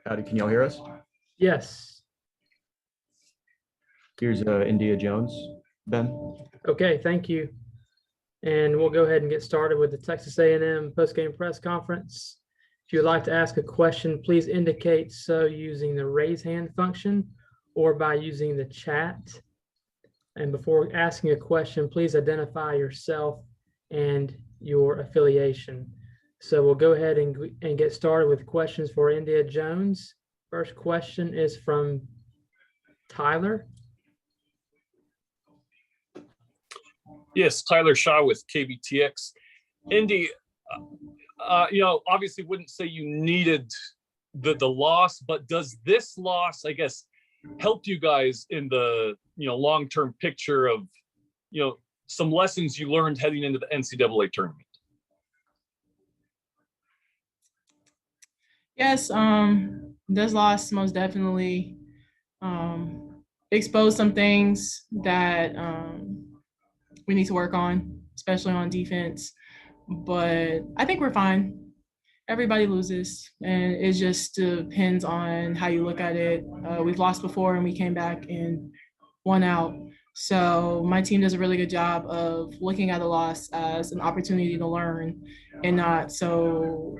Howdy, can y'all hear us? Yes. Here's India Jones, Ben. Okay, thank you. And we'll go ahead and get started with the Texas A&M postgame press conference. If you'd like to ask a question, please indicate so using the raise hand function or by using the chat. And before asking a question, please identify yourself and your affiliation. So we'll go ahead and get started with questions for India Jones. First question is from Tyler. Yes, Tyler Shaw with KBTX. Indy, obviously wouldn't say you needed the loss, but does this loss, I guess, help you guys in the long-term picture of some lessons you learned heading into the NCAA tournament? Yes, this loss most definitely exposed some things that we need to work on, especially on defense. But I think we're fine. Everybody loses, and it just depends on how you look at it. We've lost before, and we came back and won out. So my team does a really good job of looking at a loss as an opportunity to learn and not so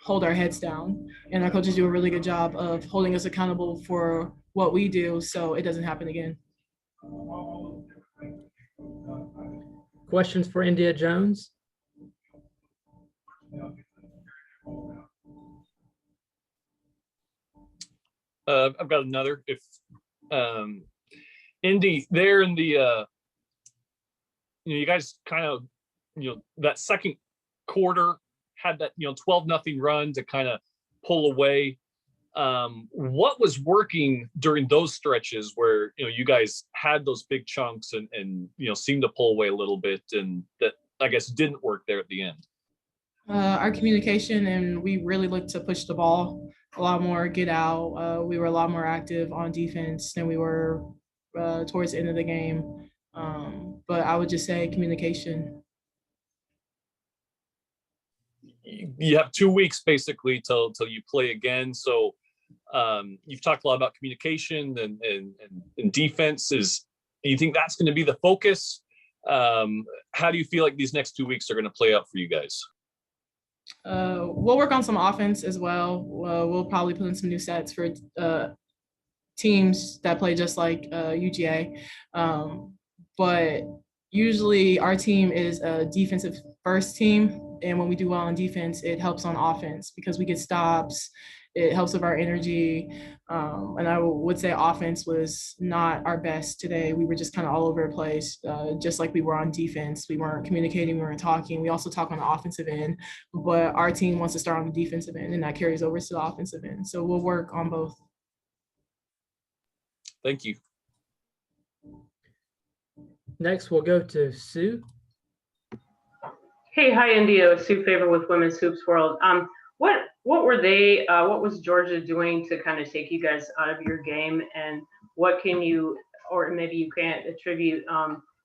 hold our heads down. And our coaches do a really good job of holding us accountable for what we do so it doesn't happen again. Questions for India Jones? I've got another. If Indy, there in the you guys kind of that second quarter had that 12-0 run to kind of pull away. What was working during those stretches where you guys had those big chunks and seemed to pull away a little bit, and that I guess didn't work there at the end? Our communication, and we really looked to push the ball a lot more, get out. We were a lot more active on defense than we were towards the end of the game. But I would just say communication. You have 2 weeks basically till you play again. So you've talked a lot about communication and defense. Do you think that's going to be the focus? How do you feel like these next 2 weeks are going to play out for you guys? We'll work on some offense as well. We'll probably put in some new sets for teams that play just like UGA. But usually our team is a defensive first team. And when we do well on defense, it helps on offense because we get stops. It helps with our energy. And I would say offense was not our best today. We were just kind of all over the place, just like we were on defense. We weren't communicating, we weren't talking. We also talk on the offensive end, but our team wants to start on the defensive end, and that carries over to the offensive end. So we'll work on both. Thank you. Next, we'll go to Sue. Hey, hi, India. Sue Favor with Women's Hoops World. What were they? What was Georgia doing to kind of take you guys out of your game, and what can you, or maybe you can't attribute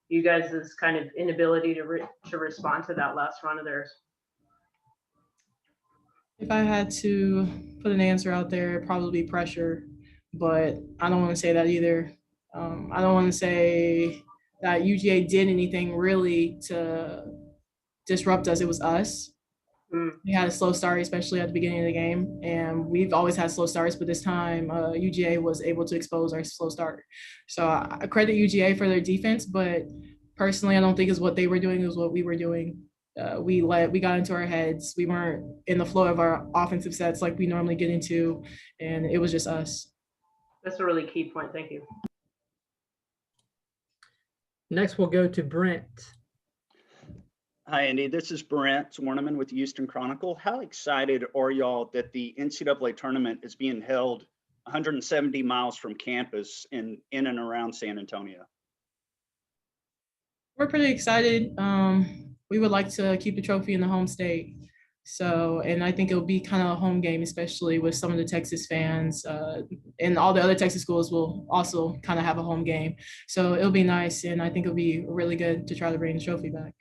you guys' kind of inability to respond to that last run of theirs? If I had to put an answer out there, it'd probably be pressure, but I don't want to say that either. I don't want to say that UGA did anything really to disrupt us. It was us. We had a slow start, especially at the beginning of the game, and we've always had slow starts, but this time UGA was able to expose our slow start. So I credit UGA for their defense, but personally, I don't think it's what they were doing, it was what we were doing. We got into our heads. We weren't in the flow of our offensive sets like we normally get into, and it was just us. That's a really key point. Thank you. Next, we'll go to Brent. Hi, Andy. This is Brent Zwerneman with the Houston Chronicle. How excited are y'all that the NCAA tournament is being held 170 miles from campus in and around San Antonio? We're pretty excited. We would like to keep the trophy in the home state. So, and I think it'll be kind of a home game, especially with some of the Texas fans, and all the other Texas schools will also kind of have a home game. So it'll be nice, and I think it'll be really good to try to bring the trophy back.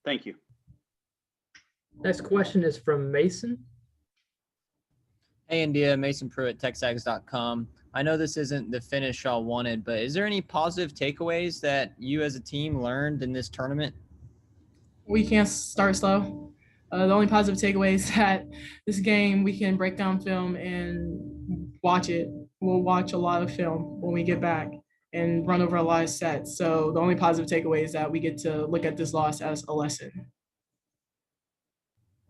Thank you. Next question is from Mason. Hey, India, Mason Pruitt, TexAgs.com. I know this isn't the finish y'all wanted, but is there any positive takeaways that you as a team learned in this tournament? We can't start slow. The only positive takeaway is that this game, we can break down film and watch it. We'll watch a lot of film when we get back and run over a lot of sets. So the only positive takeaway is that we get to look at this loss as a lesson.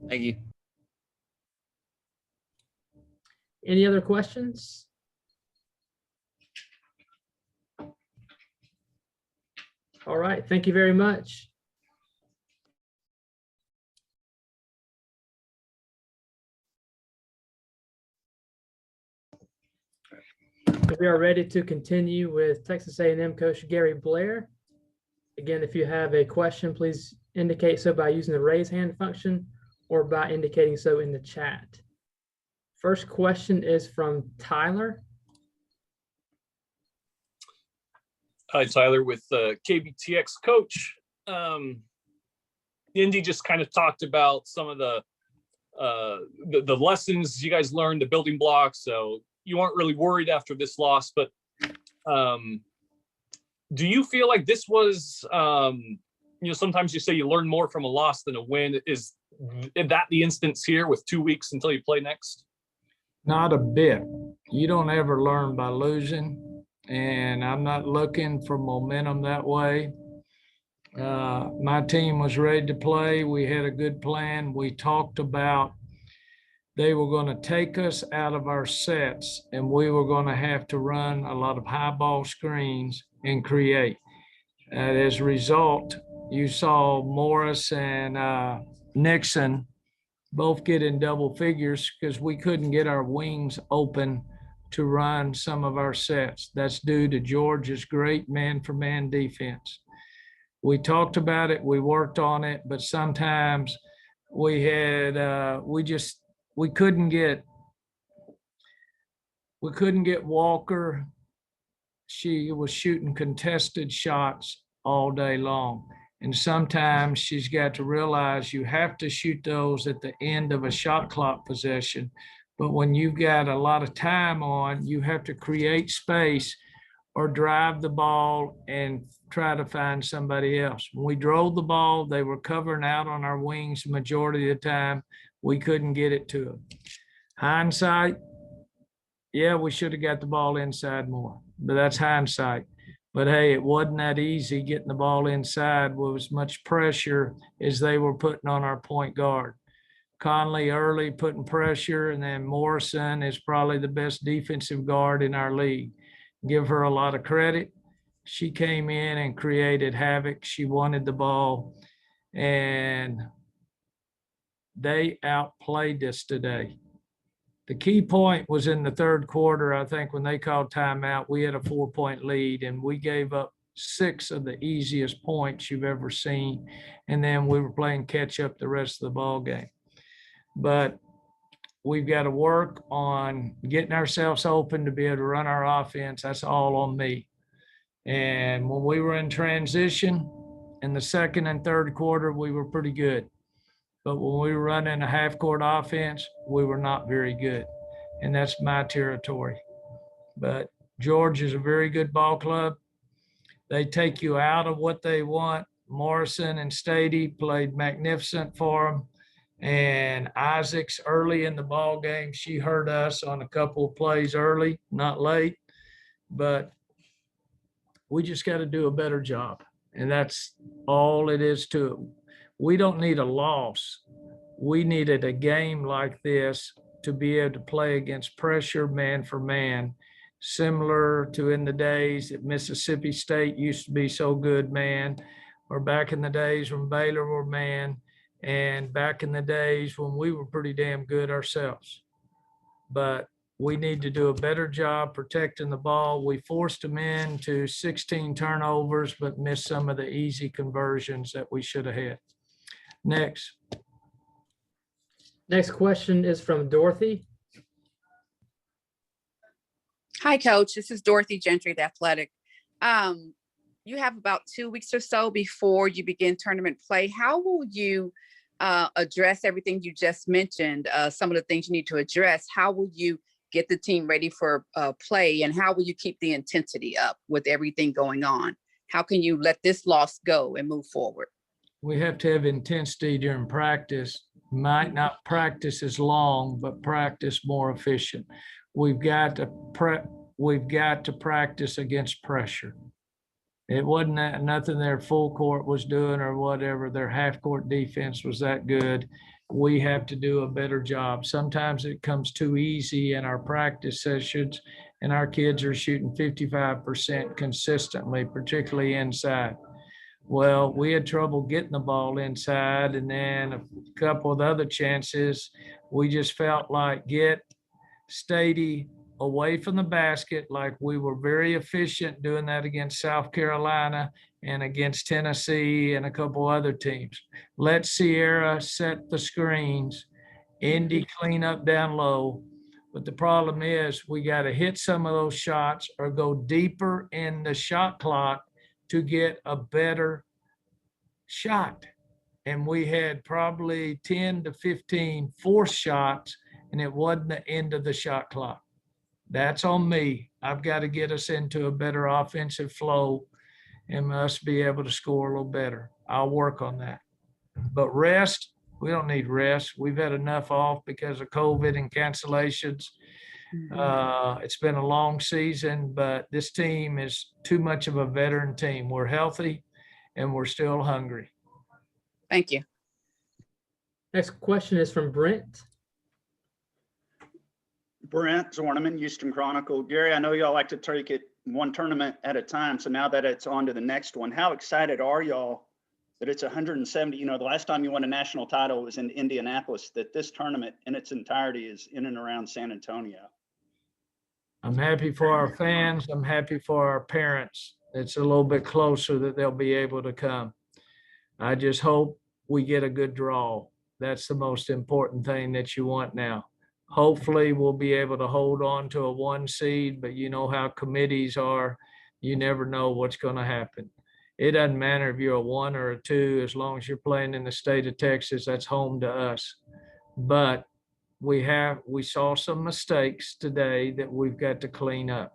Thank you. Any other questions? All right, thank you very much. We are ready to continue with Texas A&M coach Gary Blair. Again, if you have a question, please indicate so by using the raise hand function or by indicating so in the chat. First question is from Tyler. Hi, Tyler with KBTX coach. Indy just kind of talked about some of the lessons you guys learned, the building blocks. So you aren't really worried after this loss, but do you feel like this was, sometimes you say you learn more from a loss than a win. Is that the instance here with 2 weeks until you play next? Not a bit. You don't ever learn by losing, and I'm not looking for momentum that way. My team was ready to play. We had a good plan. We talked about they were going to take us out of our sets, and we were going to have to run a lot of high ball screens and create. And as a result, you saw Morris and Nixon both get in double figures because we couldn't get our wings open to run some of our sets. That's due to Georgia's great man-for-man defense. We talked about it, we worked on it, but sometimes we had, we couldn't get Walker. She was shooting contested shots all day long. And sometimes she's got to realize you have to shoot those at the end of a shot clock possession. But when you've got a lot of time on, you have to create space or drive the ball and try to find somebody else. When we drove the ball, they were covering out on our wings the majority of the time. We couldn't get it to them. Hindsight, yeah, we should have got the ball inside more, but that's hindsight. But hey, it wasn't that easy getting the ball inside with as much pressure as they were putting on our point guard. Conley early putting pressure, and then Morrison is probably the best defensive guard in our league. Give her a lot of credit. She came in and created havoc. She wanted the ball, and they outplayed us today. The key point was in the third quarter. I think when they called timeout, we had a 4-point lead and we gave up 6 of the easiest points you've ever seen. And then we were playing catch up the rest of the ball game. But we've got to work on getting ourselves open to be able to run our offense. That's all on me. And when we were in transition in the second and third quarter, we were pretty good. But when we were running a half-court offense, we were not very good. And that's my territory. But Georgia's a very good ball club. They take you out of what they want. Morrison and Stady played magnificent for them. And Isaacs early in the ball game, she hurt us on a couple of plays early, not late. But we just got to do a better job. And that's all it is to it. We don't need a loss. We needed a game like this to be able to play against pressure man for man, similar to in the days that Mississippi State used to be so good man, or back in the days when Baylor were man, and back in the days when we were pretty damn good ourselves. But we need to do a better job protecting the ball. We forced them into 16 turnovers, but missed some of the easy conversions that we should have had. Next. Next question is from Dorothy. Hi, Coach. This is Dorothy Gentry, the Athletic. You have about 2 weeks or so before you begin tournament play. How will you address everything you just mentioned, some of the things you need to address, how will you get the team ready for play, and how will you keep the intensity up with everything going on? How can you let this loss go and move forward? We have to have intensity during practice. Might not practice as long, but practice more efficient. We've got to practice against pressure. It wasn't nothing their full court was doing or whatever. Their half court defense was that good. We have to do a better job. Sometimes it comes too easy in our practice sessions, and our kids are shooting 55% consistently, particularly inside. Well, we had trouble getting the ball inside, and then a couple of other chances, we just felt like get Stady away from the basket, like we were very efficient doing that against South Carolina and against Tennessee and a couple other teams. Let Sierra set the screens, Indy clean up down low. But the problem is we got to hit some of those shots or go deeper in the shot clock to get a better shot. And we had probably 10 to 15 forced shots, and it wasn't the end of the shot clock. That's on me. I've got to get us into a better offensive flow and us be able to score a little better. I'll work on that. But rest, we don't need rest. We've had enough off because of COVID and cancellations. It's been a long season, but this team is too much of a veteran team. We're healthy and we're still hungry. Thank you. Next question is from Brent. Brent Zwerneman, Houston Chronicle. Gary, I know y'all like to take it one tournament at a time. So now that it's on to the next one, how excited are y'all that it's 170? You know, the last time you won a national title was in Indianapolis, that this tournament in its entirety is in and around San Antonio. I'm happy for our fans. I'm happy for our parents. It's a little bit closer that they'll be able to come. I just hope we get a good draw. That's the most important thing that you want now. Hopefully we'll be able to hold on to a 1 seed, but you know how committees are. You never know what's going to happen. It doesn't matter if you're a 1 or a 2, as long as you're playing in the state of Texas, that's home to us. But we saw some mistakes today that we've got to clean up.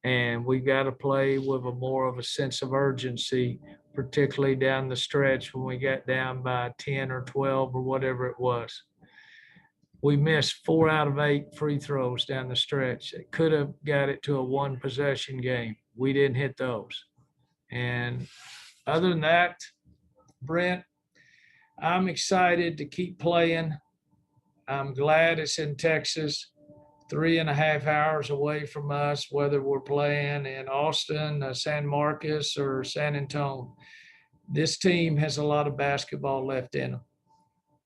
And we've got to play with more of a sense of urgency, particularly down the stretch when we got down by 10 or 12 or whatever it was. We missed 4 out of 8 free throws down the stretch. It could have got it to a 1 possession game. We didn't hit those. And other than that, Brent, I'm excited to keep playing. I'm glad it's in Texas, 3.5 hours away from us, whether we're playing in Austin, San Marcos, or San Antonio. This team has a lot of basketball left in them.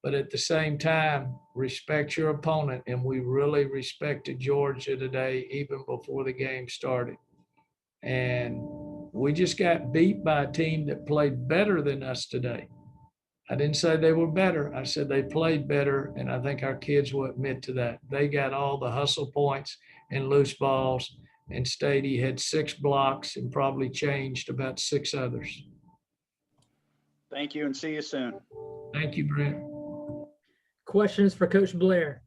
But at the same time, respect your opponent. And we really respected Georgia today, even before the game started. And we just got beat by a team that played better than us today. I didn't say they were better. I said they played better, and I think our kids will admit to that. They got all the hustle points and loose balls, and Stady had 6 blocks and probably changed about 6 others. Thank you, and see you soon. Thank you, Brent. Questions for Coach Blair?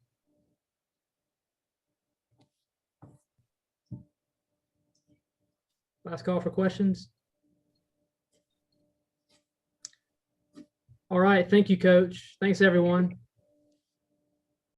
Last call for questions. All right, thank you, Coach. Thanks, everyone.